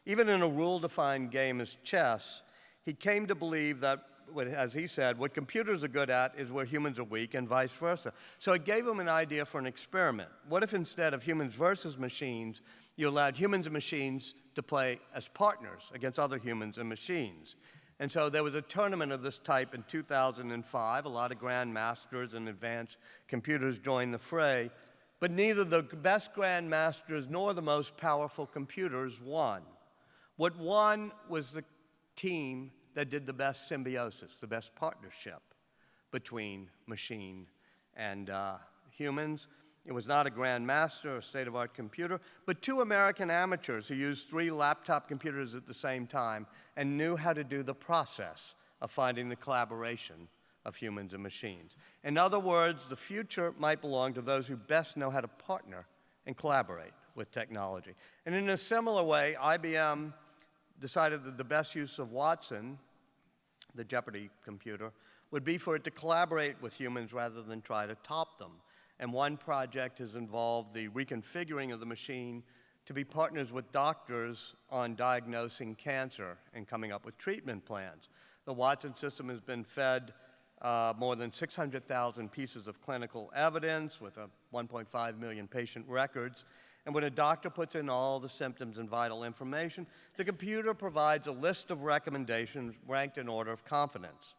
Even in a rule-defined game as chess, he came to believe that, as he said, what computers are good at is where humans are weak and vice versa. So it gave him an idea for an experiment. What if instead of humans versus machines, you allowed humans and machines to play as partners against other humans and machines? And so there was a tournament of this type in 2005. A lot of grandmasters and advanced computers joined the fray. But neither the best grandmasters nor the most powerful computers won. What won was the team that did the best symbiosis, the best partnership between machine and humans. It was not a grandmaster or state-of-art computer, but two American amateurs who used 3 laptop computers at the same time and knew how to do the process of finding the collaboration of humans and machines. In other words, the future might belong to those who best know how to partner and collaborate with technology. And in a similar way, IBM decided that the best use of Watson, the Jeopardy computer, would be for it to collaborate with humans rather than try to top them. And one project has involved the reconfiguring of the machine to be partners with doctors on diagnosing cancer and coming up with treatment plans. The Watson system has been fed more than 600,000 pieces of clinical evidence with 1.5 million patient records. And when a doctor puts in all the symptoms and vital information, the computer provides a list of recommendations ranked in order of confidence.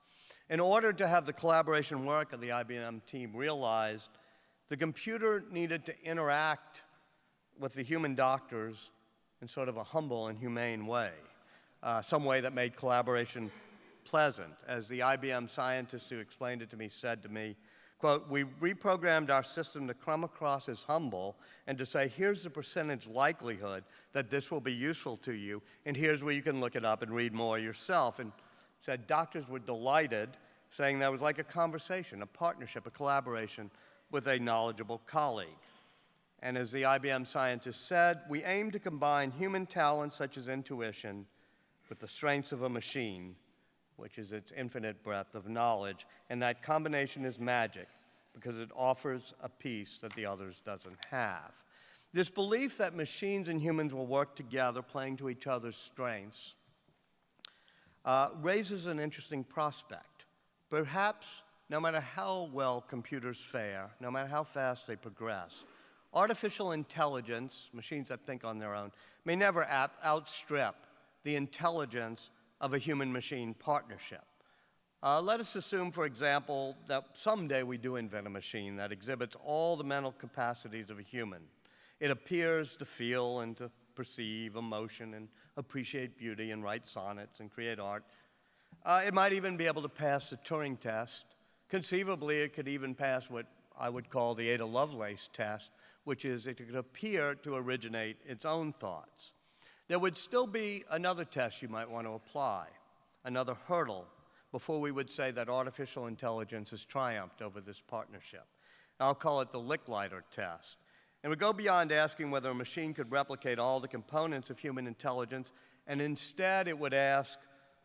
In order to have the collaboration work, the IBM team realized the computer needed to interact with the human doctors in sort of a humble and humane way, some way that made collaboration pleasant. As the IBM scientist who explained it to me said to me, quote, "We reprogrammed our system to come across as humble and to say, here's the percentage likelihood that this will be useful to you, and here's where you can look it up and read more yourself." And said doctors were delighted, saying that was like a conversation, a partnership, a collaboration with a knowledgeable colleague. And as the IBM scientist said, we aim to combine human talents such as intuition with the strengths of a machine, which is its infinite breadth of knowledge. And that combination is magic because it offers a piece that the others doesn't have. This belief that machines and humans will work together, playing to each other's strengths, raises an interesting prospect. Perhaps, no matter how well computers fare, no matter how fast they progress, artificial intelligence, machines that think on their own, may never outstrip the intelligence of a human-machine partnership. Let us assume, for example, that someday we do invent a machine that exhibits all the mental capacities of a human. It appears to feel and to perceive emotion and appreciate beauty and write sonnets and create art. It might even be able to pass the Turing test. Conceivably, it could even pass what I would call the Ada Lovelace test, which is it could appear to originate its own thoughts. There would still be another test you might want to apply, another hurdle, before we would say that artificial intelligence has triumphed over this partnership. I'll call it the Licklider test. And we go beyond asking whether a machine could replicate all the components of human intelligence, and instead it would ask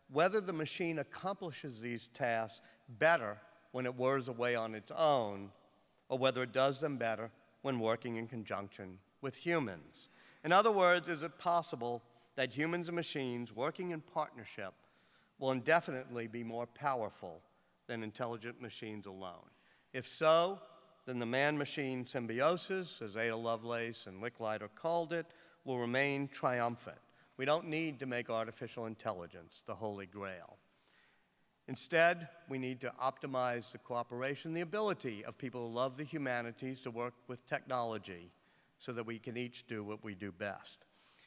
whether the machine accomplishes these tasks better when it whirs away on its own, or whether it does them better when working in conjunction with humans. In other words, is it possible that humans and machines working in partnership will indefinitely be more powerful than intelligent machines alone? If so, then the man-machine symbiosis, as Ada Lovelace and Licklider called it, will remain triumphant. We don't need to make artificial intelligence the holy grail. Instead, we need to optimize the cooperation, the ability of people who love the humanities to work with technology so that we can each do what we do best.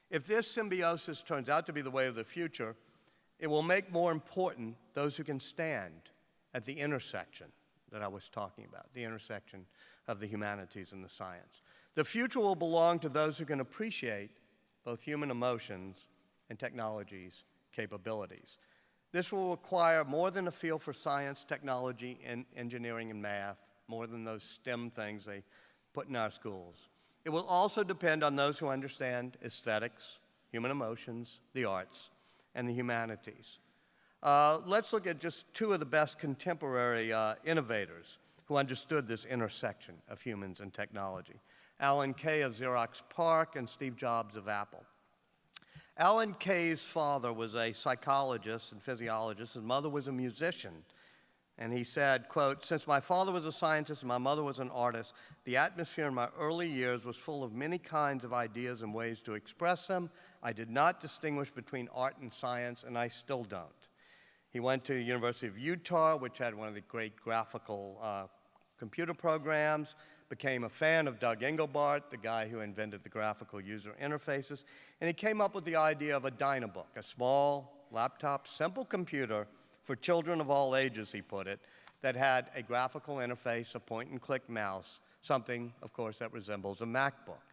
If this symbiosis turns out to be the way of the future, it will make more important those who can stand at the intersection that I was talking about, the intersection of the humanities and the science. The future will belong to those who can appreciate both human emotions and technology's capabilities. This will require more than a feel for science, technology, and engineering and math, more than those STEM things they put in our schools. It will also depend on those who understand aesthetics, human emotions, the arts, and the humanities. Let's look at just two of the best contemporary innovators who understood this intersection of humans and technology: Alan Kay of Xerox PARC and Steve Jobs of Apple. Alan Kay's father was a psychologist and physiologist. His mother was a musician. And he said, quote, "Since my father was a scientist and my mother was an artist, the atmosphere in my early years was full of many kinds of ideas and ways to express them. I did not distinguish between art and science, and I still don't." He went to the University of Utah, which had one of the great graphical computer programs, became a fan of Doug Engelbart, the guy who invented the graphical user interfaces, and he came up with the idea of a Dynabook, a small laptop, simple computer for children of all ages, he put it, that had a graphical interface, a point-and-click mouse, something, of course, that resembles a MacBook.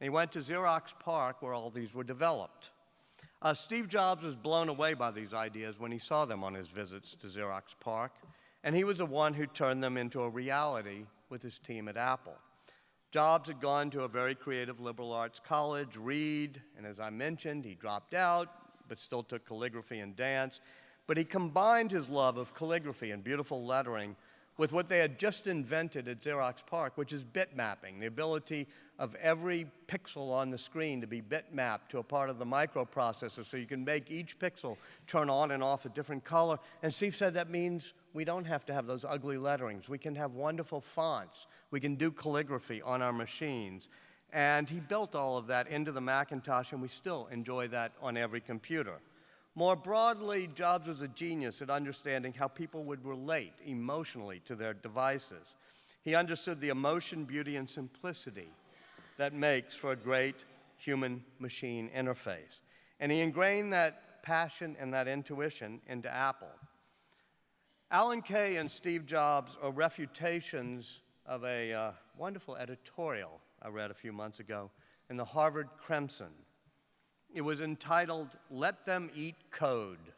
And he went to Xerox PARC, where all these were developed. Steve Jobs was blown away by these ideas when he saw them on his visits to Xerox PARC, and he was the one who turned them into a reality with his team at Apple. Jobs had gone to a very creative liberal arts college, Reed, and as I mentioned, he dropped out, but still took calligraphy and dance. But he combined his love of calligraphy and beautiful lettering with what they had just invented at Xerox PARC, which is bitmapping, the ability of every pixel on the screen to be bitmapped to a part of the microprocessor so you can make each pixel turn on and off a different color. And Steve said that means we don't have to have those ugly letterings. We can have wonderful fonts. We can do calligraphy on our machines. And he built all of that into the Macintosh, and we still enjoy that on every computer. More broadly, Jobs was a genius at understanding how people would relate emotionally to their devices. He understood the emotion, beauty, and simplicity that makes for a great human-machine interface. And he ingrained that passion and that intuition into Apple. Alan Kay and Steve Jobs are refutations of a wonderful editorial I read a few months ago in the Harvard Crimson. It was entitled, "Let Them Eat Code."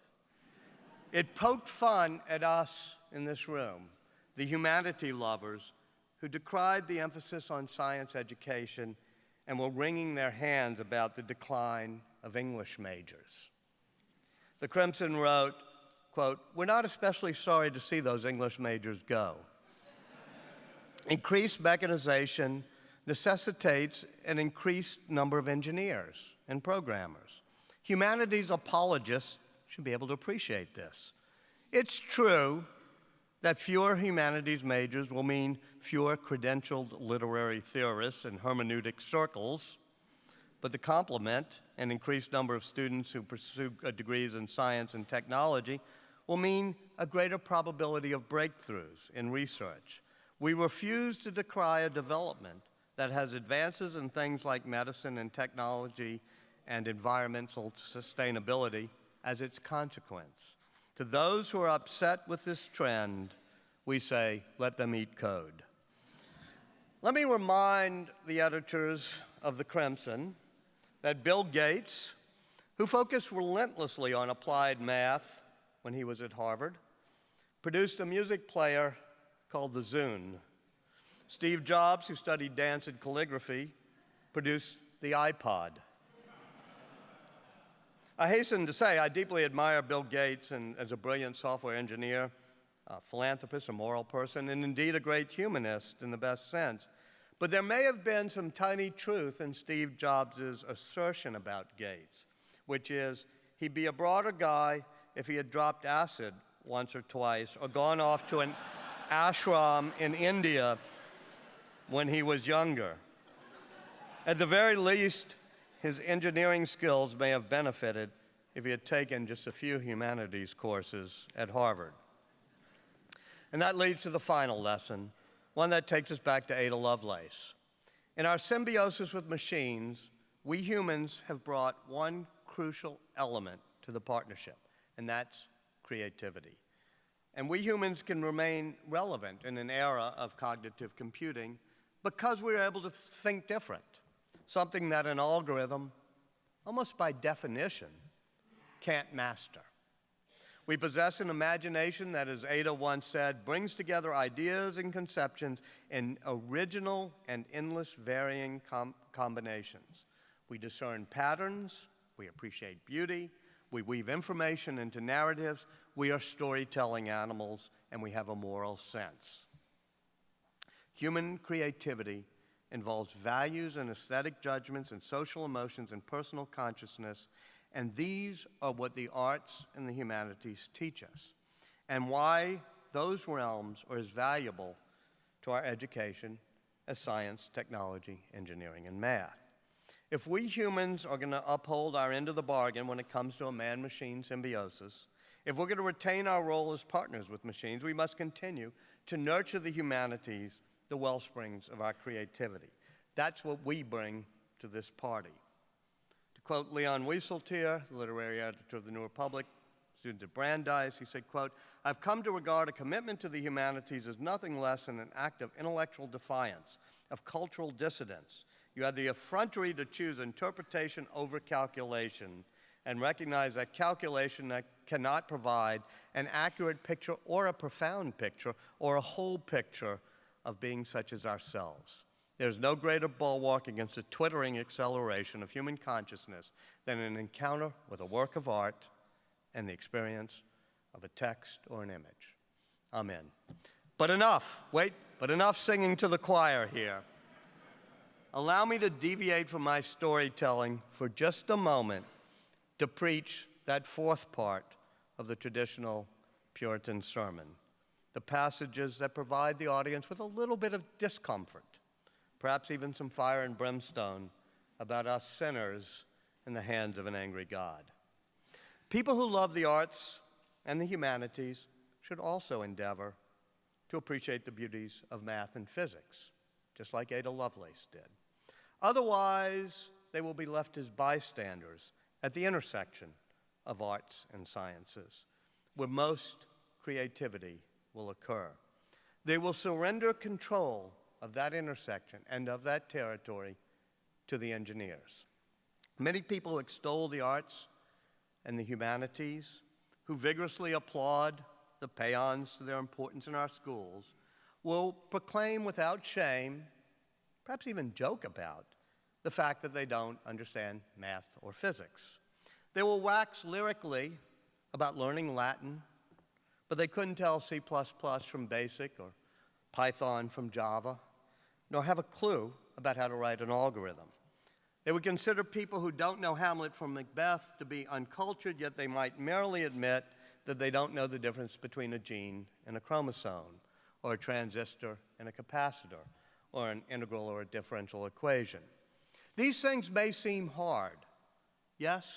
It poked fun at us in this room, the humanity lovers who decried the emphasis on science education and were wringing their hands about the decline of English majors. The Crimson wrote, quote, "We're not especially sorry to see those English majors go. Increased mechanization necessitates an increased number of engineers and programmers. Humanities apologists should be able to appreciate this. It's true that fewer humanities majors will mean fewer credentialed literary theorists in hermeneutic circles, but the complement, an increased number of students who pursue degrees in science and technology, will mean a greater probability of breakthroughs in research. We refuse to decry a development that has advances in things like medicine and technology and environmental sustainability as its consequence. To those who are upset with this trend, we say, let them eat code." Let me remind the editors of the Crimson that Bill Gates, who focused relentlessly on applied math when he was at Harvard, produced a music player called the Zune. Steve Jobs, who studied dance and calligraphy, produced the iPod. I hasten to say I deeply admire Bill Gates as a brilliant software engineer, a philanthropist, a moral person, and indeed a great humanist in the best sense. But there may have been some tiny truth in Steve Jobs' assertion about Gates, which is he'd be a broader guy if he had dropped acid once or twice or gone off to an ashram in India when he was younger. At the very least, his engineering skills may have benefited if he had taken just a few humanities courses at Harvard. And that leads to the final lesson, one that takes us back to Ada Lovelace. In our symbiosis with machines, we humans have brought one crucial element to the partnership, and that's creativity. And we humans can remain relevant in an era of cognitive computing because we're able to think different, something that an algorithm, almost by definition, can't master. We possess an imagination that, as Ada once said, brings together ideas and conceptions in original and endless varying combinations. We discern patterns, we appreciate beauty, we weave information into narratives, we are storytelling animals, and we have a moral sense. Human creativity involves values and aesthetic judgments and social emotions and personal consciousness, and these are what the arts and the humanities teach us, and why those realms are as valuable to our education as science, technology, engineering, and math. If we humans are going to uphold our end of the bargain when it comes to a man-machine symbiosis, if we're going to retain our role as partners with machines, we must continue to nurture the humanities the well springs of our creativity. That's what we bring to this party. To quote Leon Wieseltier, the literary editor of the New Republic, student at Brandeis, he said, quote, "I've come to regard a commitment to the humanities as nothing less than an act of intellectual defiance, of cultural dissidence. You have the effrontery to choose interpretation over calculation and recognize that calculation that cannot provide an accurate picture or a profound picture or a whole picture of beings such as ourselves. There's no greater bulwark against the twittering acceleration of human consciousness than an encounter with a work of art and the experience of a text or an image." Amen. But enough, but enough singing to the choir here. Allow me to deviate from my storytelling for just a moment to preach that fourth part of the traditional Puritan sermon, the passages that provide the audience with a little bit of discomfort, perhaps even some fire and brimstone about us sinners in the hands of an angry God. People who love the arts and the humanities should also endeavor to appreciate the beauties of math and physics, just like Ada Lovelace did. Otherwise, they will be left as bystanders at the intersection of arts and sciences, where most creativity will occur. They will surrender control of that intersection and of that territory to the engineers. Many people who extol the arts and the humanities, who vigorously applaud the paeans to their importance in our schools, will proclaim without shame, perhaps even joke about, the fact that they don't understand math or physics. They will wax lyrically about learning Latin, but they couldn't tell C++ from BASIC or Python from Java, nor have a clue about how to write an algorithm. They would consider people who don't know Hamlet from Macbeth to be uncultured, yet they might merely admit that they don't know the difference between a gene and a chromosome, or a transistor and a capacitor, or an integral or a differential equation. These things may seem hard, yes,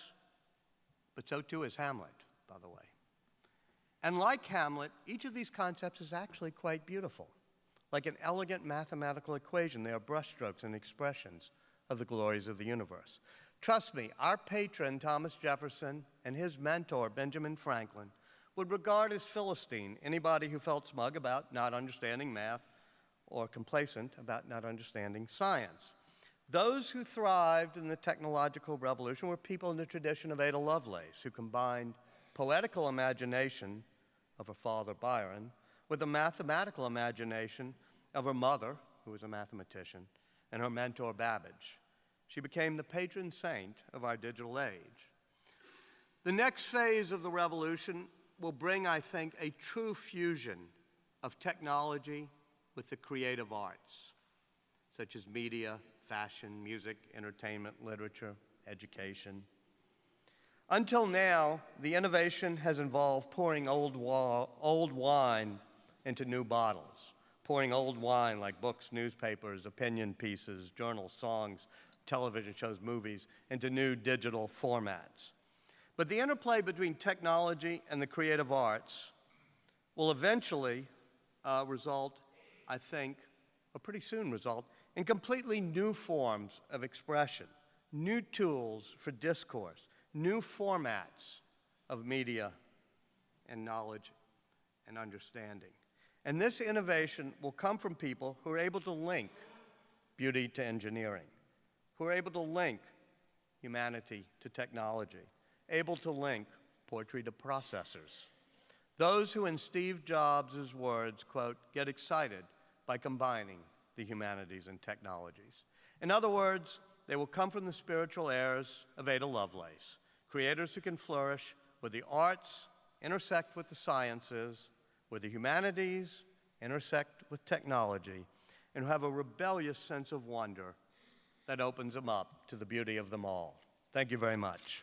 but so too is Hamlet, by the way. And like Hamlet, each of these concepts is actually quite beautiful. Like an elegant mathematical equation, they are brushstrokes and expressions of the glories of the universe. Trust me, our patron, Thomas Jefferson, and his mentor, Benjamin Franklin, would regard as Philistine anybody who felt smug about not understanding math or complacent about not understanding science. Those who thrived in the technological revolution were people in the tradition of Ada Lovelace, who combined poetical imagination of her father, Byron, with the mathematical imagination of her mother, who was a mathematician, and her mentor, Babbage. She became the patron saint of our digital age. The next phase of the revolution will bring, I think, a true fusion of technology with the creative arts, such as media, fashion, music, entertainment, literature, education. Until now, the innovation has involved pouring old wine into new bottles, pouring old wine like books, newspapers, opinion pieces, journals, songs, television shows, movies, into new digital formats. But the interplay between technology and the creative arts will eventually result, I think, or pretty soon result, in completely new forms of expression, new tools for discourse, new formats of media and knowledge and understanding. And this innovation will come from people who are able to link beauty to engineering, who are able to link humanity to technology, able to link poetry to processors. Those who, in Steve Jobs' words, quote, get excited by combining the humanities and technologies. In other words, they will come from the spiritual heirs of Ada Lovelace, creators who can flourish where the arts intersect with the sciences, where the humanities intersect with technology, and who have a rebellious sense of wonder that opens them up to the beauty of them all. Thank you very much.